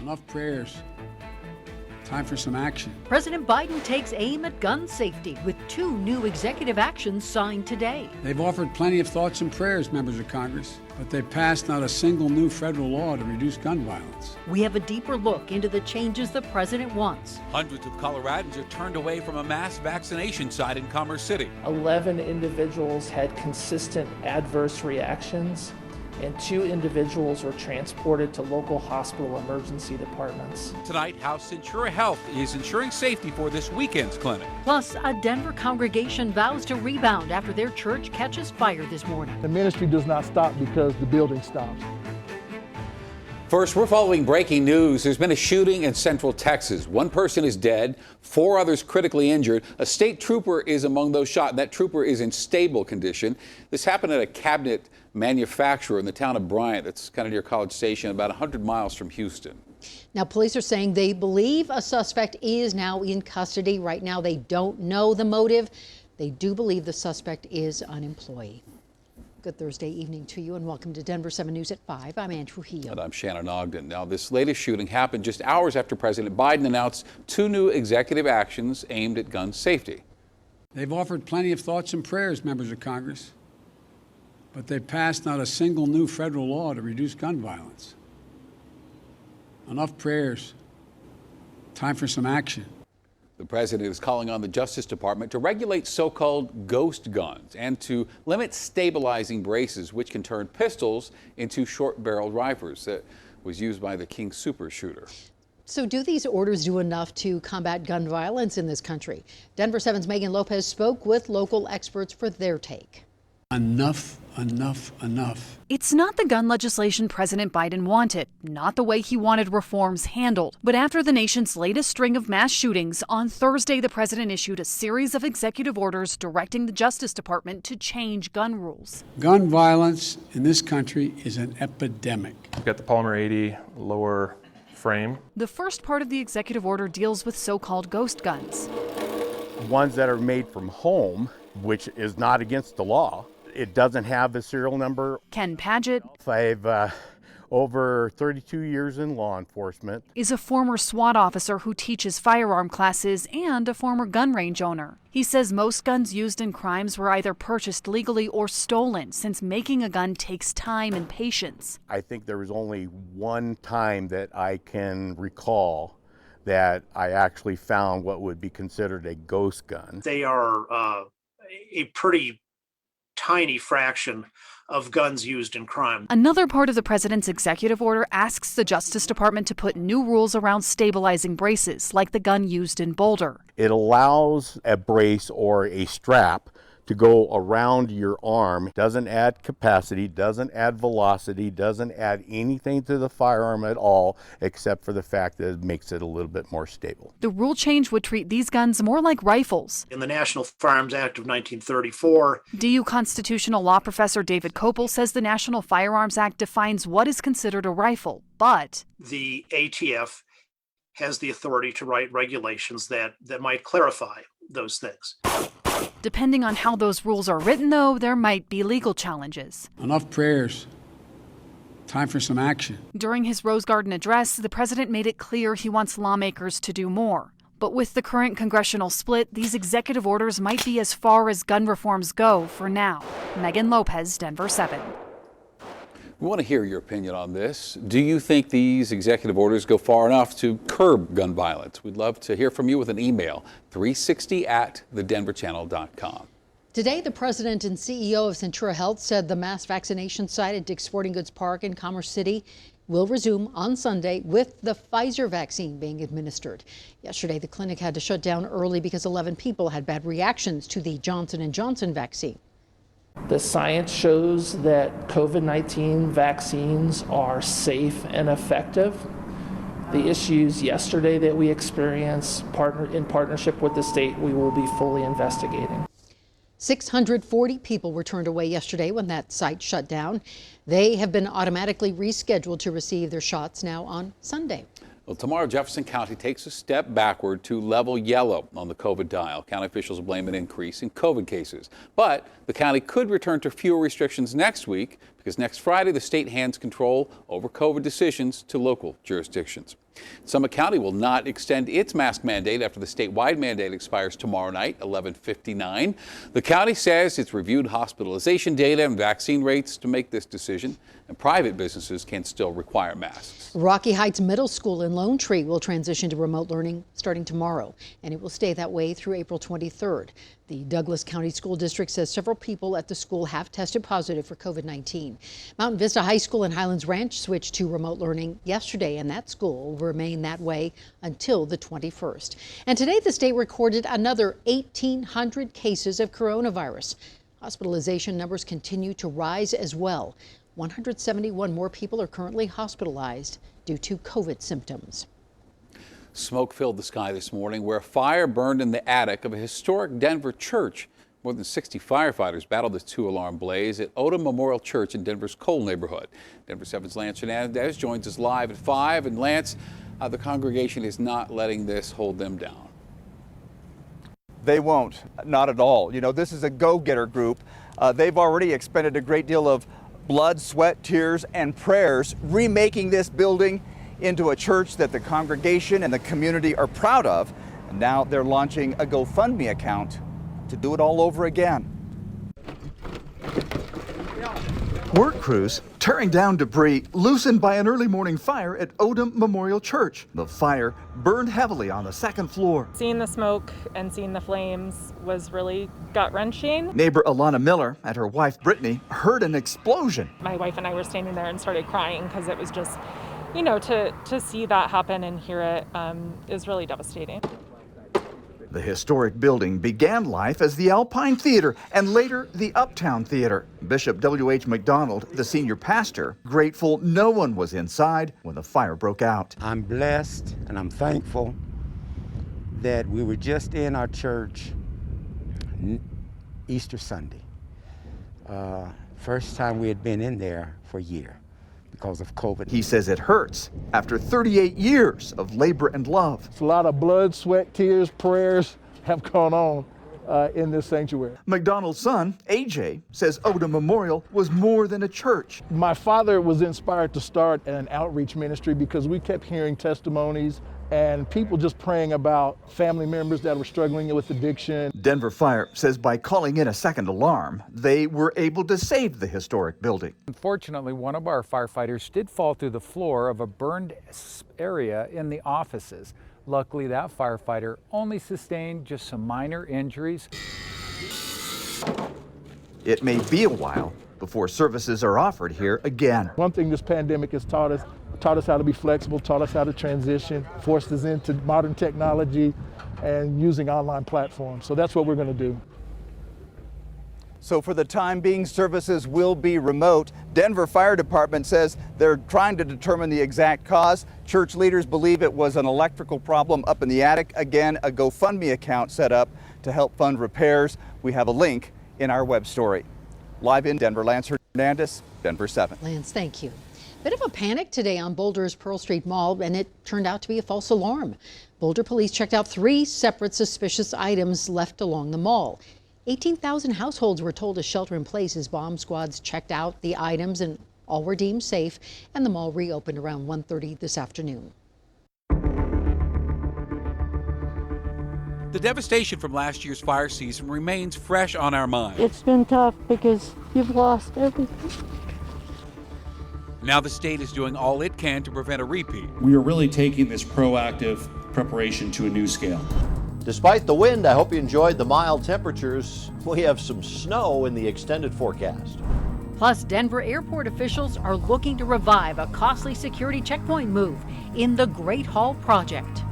Enough prayers. Time for some action. President Biden takes aim at gun safety with 2 new executive actions signed today. They've offered plenty of thoughts and prayers, members of Congress, but they've passed not a single new federal law to reduce gun violence. We have a deeper look into the changes the president wants. Hundreds of Coloradans are turned away from a mass vaccination site in Commerce City. 11 individuals had consistent adverse reactions, and 2 individuals were transported to local hospital emergency departments. Tonight, House Centura Health is ensuring safety for this weekend's clinic. Plus, a Denver congregation vows to rebound after their church catches fire this morning. The ministry does not stop because the building stops. First, we're following breaking news. There's been a shooting in Central Texas. 1 person is dead, 4 others critically injured. A state trooper is among those shot. That trooper is in stable condition. This happened at a cabinet manufacturer in the town of Bryant. That's kind of near College Station, about 100 miles from Houston. Now, police are saying they believe a suspect is now in custody. Right now, they don't know the motive. They do believe the suspect is an employee. Good Thursday evening to you, and welcome to Denver 7 News at 5. I'm Ann Trujillo. And I'm Shannon Ogden. Now, this latest shooting happened just hours after President Biden announced 2 new executive actions aimed at gun safety. They've offered plenty of thoughts and prayers, members of Congress, but they've passed not a single new federal law to reduce gun violence. Enough prayers. Time for some action. The president is calling on the Justice Department to regulate so-called ghost guns and to limit stabilizing braces, which can turn pistols into short-barreled rifles. That was used by the King Super shooter. So do these orders do enough to combat gun violence in this country? Denver 7's Megan Lopez spoke with local experts for their take. Enough, enough, enough. It's not the gun legislation President Biden wanted, not the way he wanted reforms handled. But after the nation's latest string of mass shootings, on Thursday, the president issued a series of executive orders directing the Justice Department to change gun rules. Gun violence in this country is an epidemic. We've got the Polymer 80 lower frame. The first part of the executive order deals with so-called ghost guns. Ones that are made from home, which is not against the law. It doesn't have the serial number. Ken PADGETT, I've over 32 years in law enforcement, is a former SWAT officer who teaches firearm classes and a former gun range owner. He says most guns used in crimes were either purchased legally or stolen, since making a gun takes time and patience. I think there was only one time that I can recall that I actually found what would be considered a ghost gun. They are a pretty tiny fraction of guns used in crime. Another part of the president's executive order asks the Justice Department to put new rules around stabilizing braces, like the gun used in Boulder. It allows a brace or a strap to go around your arm. Doesn't add capacity, doesn't add velocity, doesn't add anything to the firearm at all, except for the fact that it makes it a little bit more stable. The rule change would treat these guns more like rifles. In the National Firearms Act of 1934, DU constitutional law professor David Kopel says the National Firearms Act defines what is considered a rifle, but the ATF has the authority to write regulations that might clarify those things. Depending on how those rules are written, though, there might be legal challenges. Enough prayers. Time for some action. During his Rose Garden address, the president made it clear he wants lawmakers to do more. But with the current congressional split, these executive orders might be as far as gun reforms go for now. Megan Lopez, Denver 7. We want to hear your opinion on this. Do you think these executive orders go far enough to curb gun violence? We'd love to hear from you with an email, 360@thedenverchannel.com. Today, the president and CEO of Centura Health said the mass vaccination site at Dick's Sporting Goods Park in Commerce City will resume on Sunday with the Pfizer vaccine being administered. Yesterday, the clinic had to shut down early because 11 people had bad reactions to the Johnson & Johnson vaccine. The science shows that COVID-19 vaccines are safe and effective. The issues yesterday that we experienced in partnership with the state, we will be fully investigating. 640 people were turned away yesterday when that site shut down. They have been automatically rescheduled to receive their shots now on Sunday. Well, tomorrow, Jefferson County takes a step backward to level yellow on the COVID dial. County officials blame an increase in COVID cases. But the county could return to fewer restrictions next week because next Friday the state hands control over COVID decisions to local jurisdictions. Summit County will not extend its mask mandate after the statewide mandate expires tomorrow night, 11:59. The county says it's reviewed hospitalization data and vaccine rates to make this decision, and private businesses can still require masks. Rocky Heights Middle School in Lone Tree will transition to remote learning starting tomorrow, and it will stay that way through April 23rd. The Douglas County School District says several people at the school have tested positive for COVID-19. Mountain Vista High School in Highlands Ranch switched to remote learning yesterday, and that school will remain that way until the 21st. And today the state recorded another 1,800 cases of coronavirus. Hospitalization numbers continue to rise as well. 171 more people are currently hospitalized due to COVID symptoms. Smoke filled the sky this morning where a fire burned in the attic of a historic Denver church. More than 60 firefighters battled this two-alarm blaze at Odom Memorial Church in Denver's Cole neighborhood. Denver7's Lance Hernandez joins us live at 5. And Lance, the congregation is not letting this hold them down. They won't, not at all. You know, this is a go-getter group. They've already expended a great deal of blood, sweat, tears, and prayers, remaking this building into a church that the congregation and the community are proud of. And now they're launching a GoFundMe account to do it all over again. Work crews tearing down debris loosened by an early morning fire at Odom Memorial Church. The fire burned heavily on the second floor. Seeing the smoke and seeing the flames was really gut-wrenching. Neighbor Alana Miller and her wife Brittany heard an explosion. My wife and I were standing there and started crying because it was just, you know, to see that happen and hear it is really devastating. The historic building began life as the Alpine Theater and later the Uptown Theater. Bishop W.H. McDonald, the senior pastor, grateful no one was inside when the fire broke out. I'm blessed and I'm thankful that we were just in our church Easter Sunday. First time we had been in there for a year because of COVID. He says it hurts after 38 years of labor and love. It's a lot of blood, sweat, tears, prayers have gone on in this sanctuary. McDonald's son, AJ, says Odom Memorial was more than a church. My father was inspired to start an outreach ministry because we kept hearing testimonies and people just praying about family members that were struggling with addiction. Denver Fire says by calling in a second alarm, they were able to save the historic building. Unfortunately, one of our firefighters did fall through the floor of a burned area in the offices. Luckily, that firefighter only sustained just some minor injuries. It may be a while before services are offered here again. One thing this pandemic has taught us how to be flexible, taught us how to transition, forced us into modern technology and using online platforms. So that's what we're going to do. So for the time being, services will be remote. Denver Fire Department says they're trying to determine the exact cause. Church leaders believe it was an electrical problem up in the attic. Again, a GoFundMe account set up to help fund repairs. We have a link in our web story. Live in Denver, Lance Hernandez, Denver7. Lance, thank you. Bit of a panic today on Boulder's Pearl Street Mall, and it turned out to be a false alarm. Boulder police checked out 3 separate suspicious items left along the mall. 18,000 households were told to shelter in place as bomb squads checked out the items, and all were deemed safe, and the mall reopened around 1:30 this afternoon. The devastation from last year's fire season remains fresh on our minds. It's been tough because you've lost everything. Now the state is doing all it can to prevent a repeat. We are really taking this proactive preparation to a new scale. Despite the wind, I hope you enjoyed the mild temperatures. We have some snow in the extended forecast. Plus, Denver airport officials are looking to revive a costly security checkpoint move in the Great Hall project.